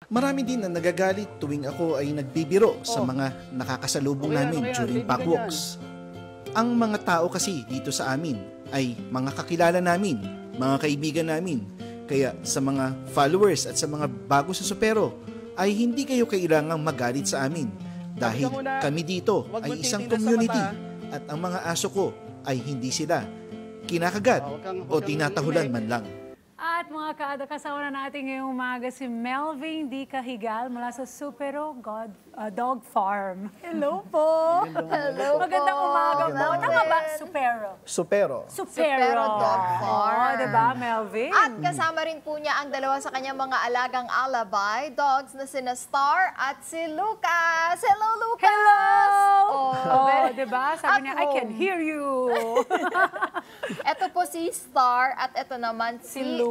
Marami din na nagagalit tuwing ako ay nagbibiro sa mga nakakasalubong namin during pack walks. Ang mga tao kasi dito sa amin ay mga kakilala namin, mga kaibigan namin. Kaya sa mga followers at sa mga bago sa Supero ay hindi kayo kailangang magalit sa amin dahil kami dito ay isang community at ang mga aso ko ay hindi sila kinakagat o tinatahulan man lang. At mga kaada, kasama na natin ngayong umaga si Melvin D. Cahigal mula sa Supero Dog Farm. Hello po! Hello Magandang umaga po. Tama ba? Supero. Supero. Supero Dog Farm. Oh, diba, Melvin? At kasama rin po niya ang dalawa sa kanyang mga alagang alabay dogs na sina Star at si Lucas. Hello, Lucas! Hello! Oh, diba? Sabi niya, I can hear you. Ito po si Star at ito naman si Lucas.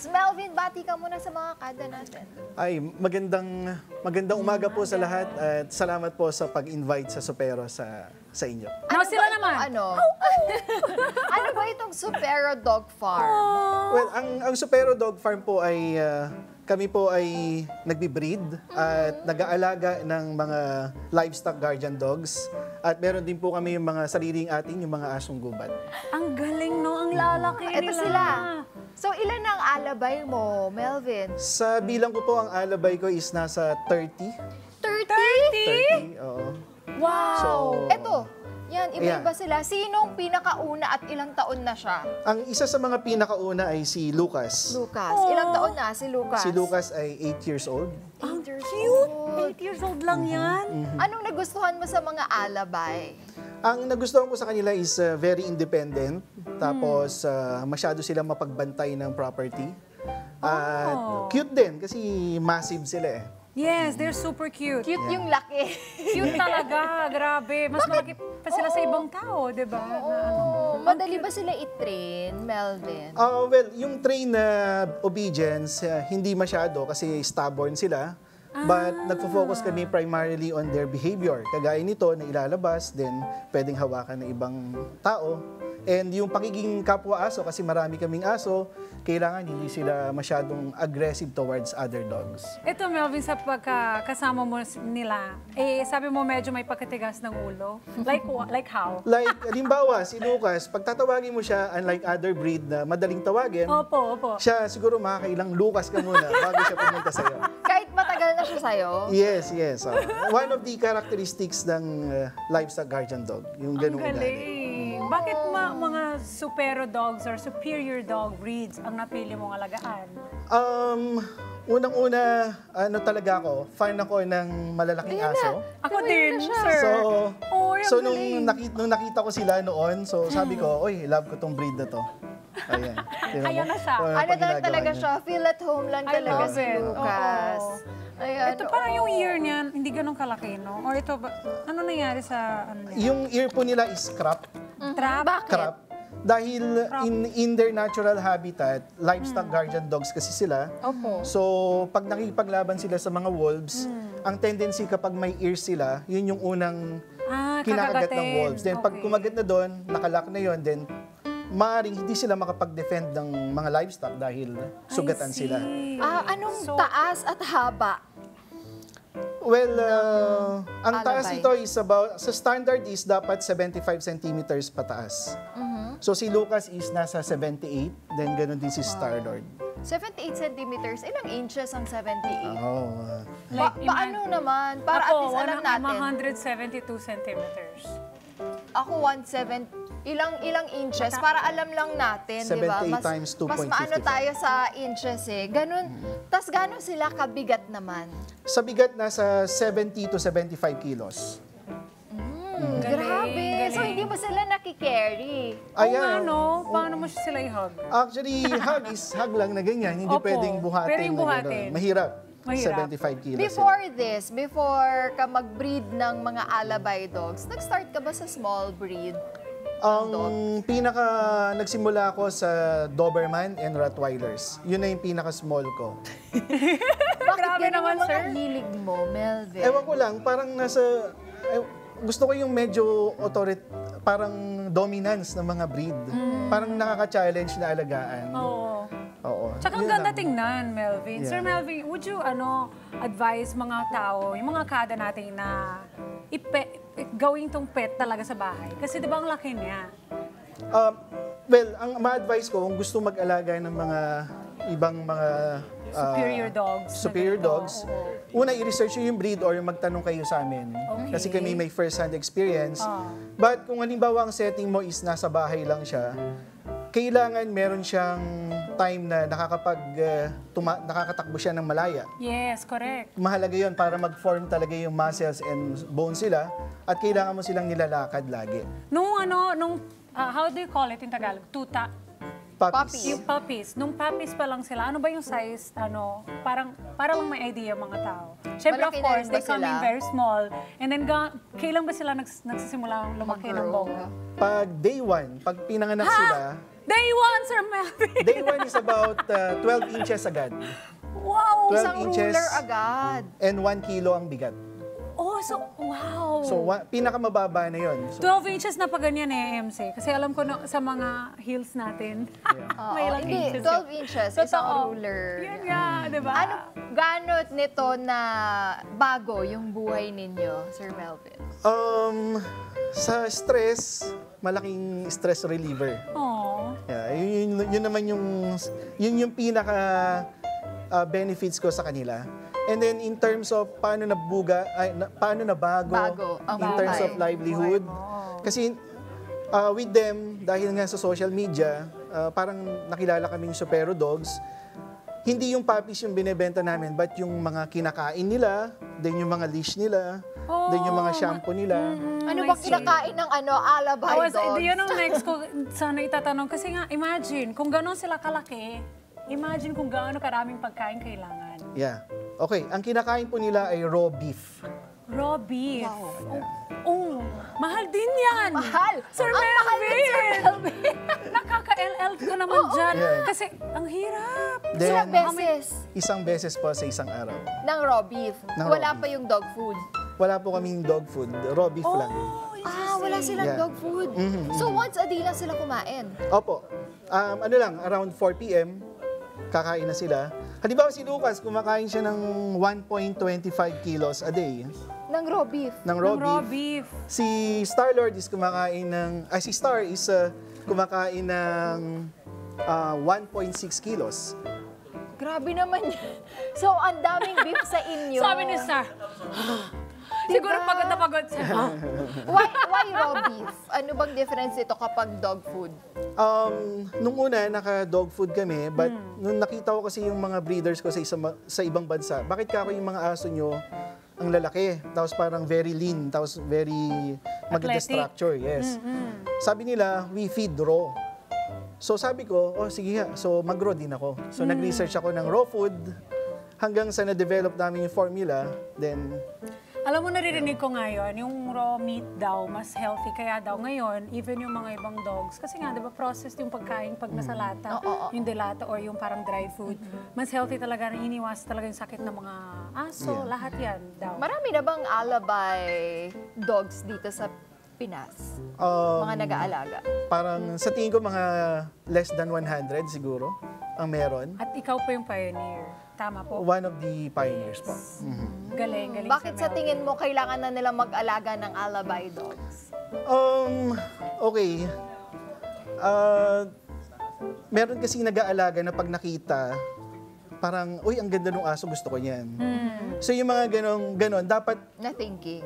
Melvin, bati ka muna sa mga kada natin. Ay, magandang umaga po sa lahat at salamat po sa pag-invite sa Supero sa inyo. Now sila naman. Ano ba itong Supero Dog Farm? Well, ang Supero Dog Farm po ay kami po ay nagbi-breed at nag-aalaga ng mga livestock guardian dogs at meron din po kami yung mga sariling ating yung mga asong gubat. Ang galing, no? Ang lalaki Ito nila. sila. So, ilan ang alabay mo, Melvin? Sa bilang ko po, ang alabay ko is nasa 30. 30? 30, oo. Wow! So, Ito, yan, iba-iba sila. Sinong pinakauna at ilang taon na siya? ang isa sa mga pinakauna ay si Lucas. Lucas. Ilang taon na si Lucas? Si Lucas ay 8 years old. Ang cute! 8 years old lang yan. Anong nagustuhan mo sa mga alabay? Ang nagustuhan ko sa kanila is very independent. Tapos masyado silang mapagbantay ng property. At cute din kasi massive sila eh. Yes, they're super cute. Cute yung laki. Cute talaga, grabe. Mas malaki pa sila sa ibang tao, di ba? Madali ba sila i-train, Melvin? Well, yung train na obedience, hindi masyado kasi stubborn sila. But nagfo-focus kami primarily on their behavior. Kagaya nito na ilalabas, then pwedeng hawakan ng ibang tao. And yung pagiging kapwa-aso, kasi marami kaming aso, kailangan hindi sila masyadong aggressive towards other dogs. Ito, Melvin, sa pagkakasama mo nila, sabi mo medyo may pagkatigas ng ulo. Like how? Like, halimbawa, si Lucas, pag tatawagin mo siya, unlike other breed na madaling tawagin, Opo. siya siguro makakailang Lucas ka muna bago siya pumunta sa'yo. Kahit matagal na siya sa'yo? Yes. One of the characteristics ng livestock guardian dog, yung ganung Ang ugali. galing. Bakit mga supero dogs or superior dog breeds ang napili mong alagaan? Unang-una, talaga ako, fan ako ng malalaking aso. Ako din, sir. So nung nakita ko sila noon, so sabi ko, oy, love ko tong breed na to. Ayan. Ayan na siya. Ano lang talaga siya? Feel at home lang I talaga love si it. Lucas. Ayan, Ito parang yung ear niyan, hindi ganun kalaki, no? Or ito, ano nangyari sa ano niya? Yung ear po nila is crop. Trap? Bakit? Crop. Dahil in their natural habitat, livestock guardian dogs kasi sila. Opo. So, pag nakikipaglaban sila sa mga wolves, ang tendency kapag may ears sila, yun yung unang kinakagat ng wolves. Then pag kumagat na doon, nakalock na yun, then maaaring hindi sila makapag-defend ng mga livestock dahil sugatan sila. Anong taas at haba? Well, ang taas Alabay. nito is about, sa standard is dapat 75 centimeters pataas. So si Lucas is nasa 78, then ganun din si Starlord. 78 centimeters. Ilang inches ang 78? Oh, Paano naman? Para at least alam natin. 172 centimeters. Ako 170. Ilang inches? Para alam lang natin, di ba? 78 times Mas 2.55. maano tayo sa inches eh. Ganun. Tas gano'n sila kabigat naman? Sa bigat, nasa 70 to 75 kilos. Grabe. So hindi mo sila nakikerry. Ayan. Paano mo sila i-hug? Actually, hug lang na ganyan. Hindi Opo. pwedeng buhatin. Pero yung na buhatin. gano'n. Mahirap. Mahirap. 75 kilos. Before ka mag-breed ng mga alabay dogs, nag-start ka ba sa small breed? Ang pinaka nagsimula ako sa Doberman and Rottweilers. Yun na yung pinaka small ko. Bakit Grabe ganun naman, yung mga sir. hilig mo, Melvin? Ewan ko lang, parang gusto ko yung medyo parang dominance ng mga breed. Parang nakaka-challenge na alagaan. Oo. Oo. Tsaka ang yun ganda lang. tingnan, Melvin. Yeah. Sir Melvin, would you advise mga tao, yung mga kada natin na gawing tong pet talaga sa bahay? Kasi di ba ang laki niya? Well, ang ma-advise ko, kung gusto mag-alaga ng mga ibang mga Superior dogs. superior dogs, una i-research nyo yung breed or magtanong kayo sa amin. Okay. Kasi kami may first-hand experience. But kung halimbawa ang setting mo is nasa bahay lang siya, kailangan meron siyang time na nakakatakbo siya ng malaya. Yes, correct. Mahalaga yon para mag-form talaga yung muscles and bones sila at kailangan mo silang nilalakad lagi. Nung how do you call it in Tagalog? Tuta. Puppies. Yung puppies. Nung puppies pa lang sila, ano ba yung size? Para lang may idea mga tao. Siyempre, of Malaki na course, rin ba they come in sila? very small. And then, kailan ba sila nagsisimula lumaki ng Mag-grow? bongga? Pag day 1, pag pinanganak sila, Day one, Sir Melvin! day 1 is about 12 inches agad. Wow! 12 Isang inches. ruler agad. And 1 kilo ang bigat. Oh, so, wow! So, pinakamababa na yon. So, 12 inches na pa ganyan MC. Kasi alam ko sa mga heels natin, may ilang Hindi, inches. 12 inches, isang ruler. Yun nga, di ba? Ano, gaano nito na bago yung buhay ninyo, Sir Melvin? sa stress, malaking stress reliever. Oh. Yeah, yun naman yung pinaka benefits ko sa kanila. And then in terms of paano nabago Ang in terms buhay. of livelihood. Kasi with them, dahil nga sa social media, parang nakilala kaming Supero Dogs. Hindi yung puppies yung binebenta namin, but yung mga kinakain nila, then yung mga leash nila, then yung mga shampoo nila. Ano bang kinakain ng alabay dogs? Yun ang next ko sana itatanong. Kasi nga, imagine, kung gano'n sila kalaki, imagine kung gaano karaming pagkain kailangan. Yeah. Okay, ang kinakain po nila ay raw beef. Raw beef. Wow. Oh, mahal din yan. Mahal! Sir Ang mahal din, Sir Melvin! Melvin! Nakaka-LL ka naman dyan. Yeah. Kasi ang hirap. Then, Ilang beses isang beses po sa isang araw. ng raw beef. Ng Wala raw pa yung dog food. Wala po kaming dog food, raw beef lang. Wala silang Yeah. dog food. So once a day lang sila kumain. Opo. Around 4 p.m., kakain na sila. Halimbawa si Lucas, kumakain siya ng 1.25 kilos a day Ng raw beef. ng raw Ng raw beef. beef. Si Star-Lord is kumakain si Star is kumakain ng 1.6 kilos. Grabe naman yan. So, ang daming beef sa inyo. Sabi ni Star, siguro Diba? pagod na pagod siya. Why raw beef? Ano bang difference ito kapag dog food? Nung una, naka-dog food kami, but nung nakita ko kasi yung mga breeders ko sa ibang bansa, bakit kako yung mga aso nyo ang lalaki, tapos parang very lean, tapos very maganda Athletic. structure, yes. Sabi nila, we feed raw. So sabi ko, sige nga, so mag-raw din ako. So nag-research ako ng raw food, hanggang sa na-develop namin yung formula, then Alam mo, naririnig ko ngayon, yung raw meat daw, mas healthy. Kaya daw ngayon, even yung mga ibang dogs, kasi nga, di ba, processed yung pagkain pag nasa lata, yung delata or yung parang dry food. Mas healthy talaga, na iniwas talaga yung sakit ng mga aso, lahat yan daw. Marami na bang alabay dogs dito sa Pinas? Mga nag-aalaga? parang sa tingin ko mga less than 100 siguro ang meron. At ikaw pa yung pioneer. Tama po. One of the pioneers po. Galing, galing. Bakit sa Melvin. tingin mo kailangan na nila mag-alaga ng alabay dogs? Okay. Meron kasi nag-aalaga na pag nakita, parang, uy, ang ganda ng aso, gusto ko yan. So yung mga ganon, dapat Na thinking.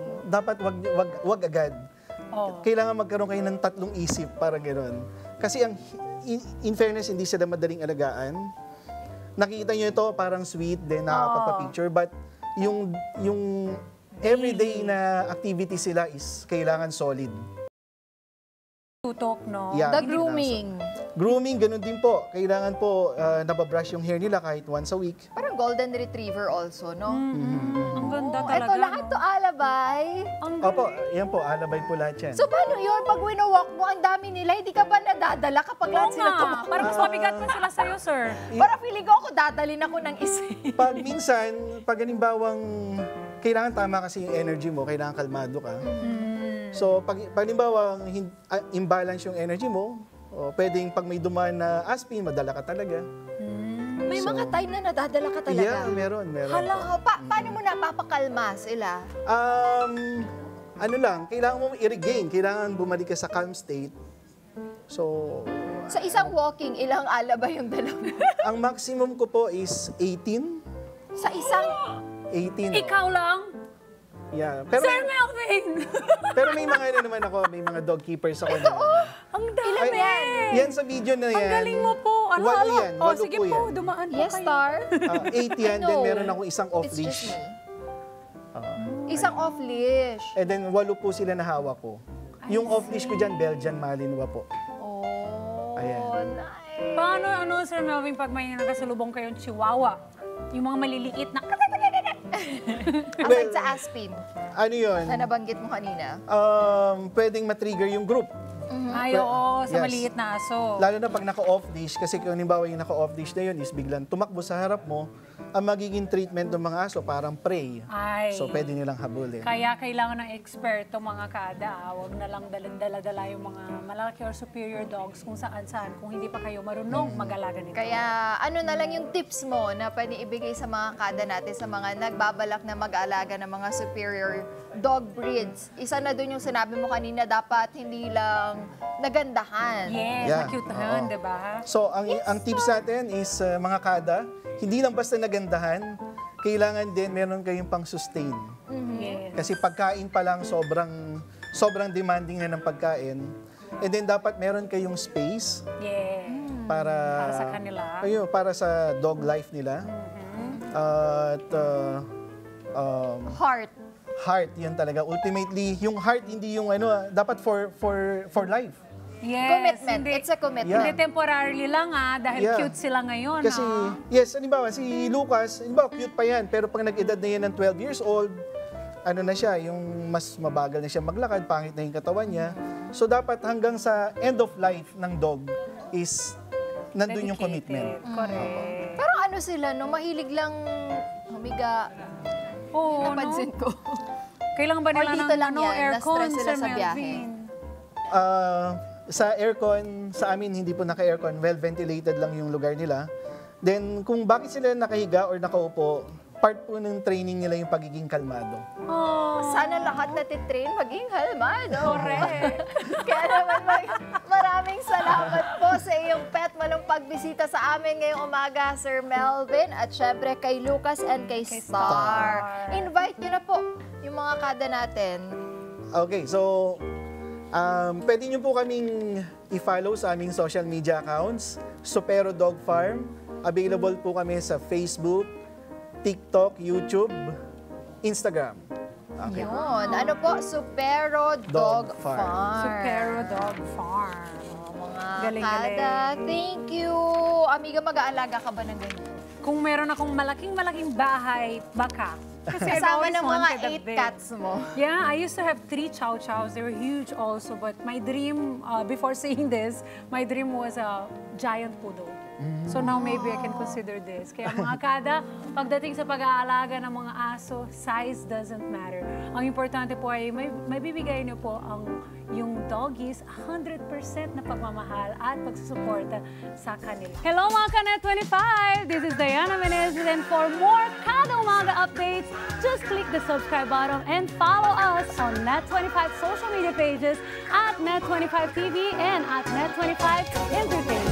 wag agad. Oh. Kailangan magkaroon kayo ng tatlong isip para ganon. Kasi in fairness, hindi sila madaling alagaan. Nakita nyo ito, parang sweet, then nakakapagpa-picture, but yung everyday na activity sila is kailangan solid. Tutok, no? Yeah. The grooming. Grooming, ganun din po. Kailangan po nababrush yung hair nila kahit once a week. Parang golden retriever also, no? Ang ganda talaga. Ito, lahat to alabay. Ang Opo, yan po, alabay po lahat yan. So, paano yun? Pag winawalk mo, ang dami nila, hindi ka ba nadadala kapag lahat Oo sila nga, tumakbo? parang mas mabigat pa sila sa'yo, sir. Para feeling ko ako dadalin ako ng isa. Pag minsan, pag halimbawang kailangan tama kasi yung energy mo, kailangan kalmado ka. So, pag halimbawang imbalance yung energy mo, pwedeng pag may dumaan na aspin, madala ka talaga. May mga time na nadadala ka talaga. Yeah, meron. Hala, paano mo napapakalma sila? Ano lang, kailangan mo i-regain, kailangan bumalik ka sa calm state. So, Sa isang walking, ilang ala ba yung dalawa? ang maximum ko po is 18. Sa isang... 18. Ikaw lang? Yeah. Pero, Sir Melvin! pero may mga naman ako, may mga dog keepers ako. Ang dami! Ilan yan? Yan sa video na yan. Ang galing mo po! Ano, Walo yan, Oh, walo sige po po, yan. dumaan po Yes, kayo. Star? 8 yan, then No. meron akong isang It's off-leash. just me. Isang off-leash. And then 8 po sila na hawak ko. Yung off-leash ko dyan, Belgian Malinois po. Oh, Ayan. nice. Paano, Sir Melvin, pag may nakasalubong kayong chihuahua? Yung mga maliliit na... Aside sa Aspin, Ano yun? na nabanggit mo kanina. Pwedeng matrigger yung group. Ay, oo, sa Yes. maliit na aso. Lalo na pag naka-off-leash, kasi kung halimbawa yung naka-off-leash na yun is biglang tumakbo sa harap mo, ang magiging treatment ng mga aso parang prey. Ay. So pwede nilang habulin. Kaya kailangan ng eksperto mga kada. Huwag na lang dala-dala yung mga malalaki or superior dogs kung saan-saan. Kung hindi pa kayo marunong mag-alaga nito. Kaya ano na lang yung tips mo na pwede ibigay sa mga kada natin, sa mga nagbabalak na mag-aalaga ng mga superior dog breeds. Isa na dun yung sinabi mo kanina, dapat hindi lang nagandahan. Yes, Yeah. cute na yun, Oo. di ba? So ang tips natin is mga kada, hindi lang basta nagandahan, kailangan din meron kayong pang-sustain. Yes. Kasi pagkain pa lang sobrang demanding na ng pagkain. And then dapat meron kayong space Yeah. para Para sa kanila. Ayun, para sa dog life nila. At Heart. heart, yun talaga. Ultimately, yung heart hindi yung dapat for life. Yes. Commitment. Hindi, It's a commitment. Yeah. hindi temporarily lang dahil Yeah. cute sila ngayon. Kasi, yes, halimbawa, si Lucas, cute pa yan, pero pag nag-edad na yan ng 12 years old, ano na siya, yung mas mabagal na siya maglakad, pangit na yung katawan niya. So, dapat hanggang sa end of life ng dog is nandun yung commitment. Correct. Pero ano sila, no? Mahilig lang humiga. Oo, Napansin ko. Kailangan ba Or nila dito ng lang yan, aircon, na-stress sila Sir sa biyahe? Melvin? Sa aircon, sa amin hindi po naka-aircon, well-ventilated lang yung lugar nila. Then, kung bakit sila nakahiga or nakaupo, part po ng training nila yung pagiging kalmado. Oh, Sana lahat na titrain maging halmado. correct. Kaya naman maraming salamat po sa iyong pet malong pagbisita sa amin ngayong umaga, Sir Melvin, at syempre kay Lucas and kay Star. Invite nyo na po yung mga kada natin. Okay, so pwede nyo po kaming i-follow sa aming social media accounts, Supero Dog Farm. Available po kami sa Facebook, TikTok, YouTube, Instagram. Okay. Yun. Ano po? Supero Dog Farm. Farm. Supero Dog Farm. Mga Galing-galing. kada, thank you. Amiga, mag-aalaga ka ba ng ganyan? Kung meron akong malaking bahay, baka. Kasi I've Kasama always ng mga wanted a 8 big- cats mo. Yeah, I used to have 3 chow chows. They were huge also. But my dream, before seeing this, my dream was a giant poodle. So now maybe I can consider this. Kaya mga kada, pagdating sa pag-aalaga ng mga aso, size doesn't matter. Ang importante po ay may bibigay niyo po yung doggies 100% na pagmamahal at pagsusuporta sa kanila. Hello mga Kanet 25! This is Diana Menezes, and for more Kada Umaga updates, just click the subscribe button and follow us on Net25 social media pages at Net25 TV and at Net25 Entertainment.